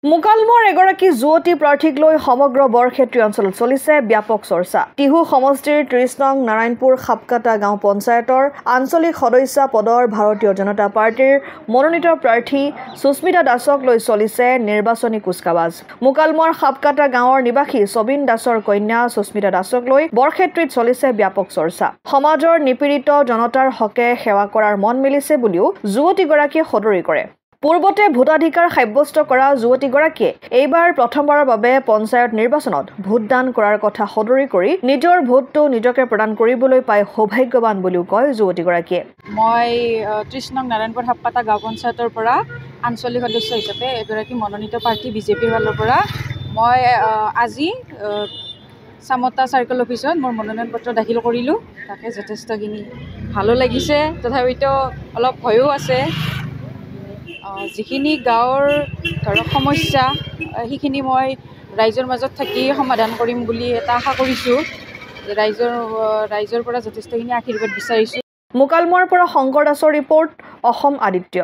মুকালমৰ এগৰাকী যুৱতী প্ৰাৰ্থীক লৈ সমগ্ৰ বৰক্ষেত্ৰী অঞ্চলত চলিছে ব্যাপক চৰ্চা। টিহু সমষ্টিৰ ৩০ নং নাৰায়ণপুৰ খাপকাটা গাঁও পঞ্চায়তৰ আঞ্চলিক সদস্য পদৰ ভাৰতীয় জনতা পাৰ্টিৰ মনোনীত প্ৰাৰ্থী সুস্মিতা দাসক লৈ চলিছে নিৰ্বাচনী কুচকাৱাজ। মুকালমৰ খাপকাটা গাঁৱৰ নিবাসী সবিন দাসৰ কন্যা সুস্মিতা দাসক লৈ বৰক্ষেত্ৰীত চলিছে ব্যাপক চৰ্চা। সমাজৰ নিপীড়িত জনতাৰ হকে সেৱা কৰাৰ মন মিলিছে বুলিও যুৱতীগৰাকীয়ে সদৰি কৰে। পূৰ্বতে ভোটাধিকাৰ সাব্যস্ত কৰা যুৱতীগৰাকীয়ে এইবাৰ প্ৰথমবাৰৰ বাবে পঞ্চায়ত নিৰ্বাচনত ভোটদান কৰাৰ কথা সদৰি কৰি নিজৰ ভোটটো নিজকে প্ৰদান কৰিবলৈ পাই সৌভাগ্যৱান বুলিও কয় যুৱতীগৰাকীয়ে। মই ৩০ নং নাৰায়ণপুৰ খাপকাটা গাঁও পঞ্চায়তৰ পৰা আঞ্চলিক সদস্য হিচাপে এগৰাকী মনোনীত প্ৰাৰ্থী বিজেপিৰ ফালৰ পৰা মই আজি চামতা চাৰ্কেল অফিচত মোৰ মনোনয়ন পত্ৰ দাখিল কৰিলোঁ। তাকে যথেষ্টখিনি ভালো লাগিছে, তথাপিতো অলপ ভয়ো আছে। যিখিনি গাঁৱৰ ধৰক সমস্যা সেইখিনি মই ৰাইজৰ মাজত থাকি সমাধান কৰিম বুলি এটা আশা কৰিছোঁ। ৰাইজৰ পৰা যথেষ্টখিনি আশীৰ্বাদ বিচাৰিছোঁ। মুকালমৰ পৰা শংকৰ দাসৰ ৰিপৰ্ট, অসম আদিত্য।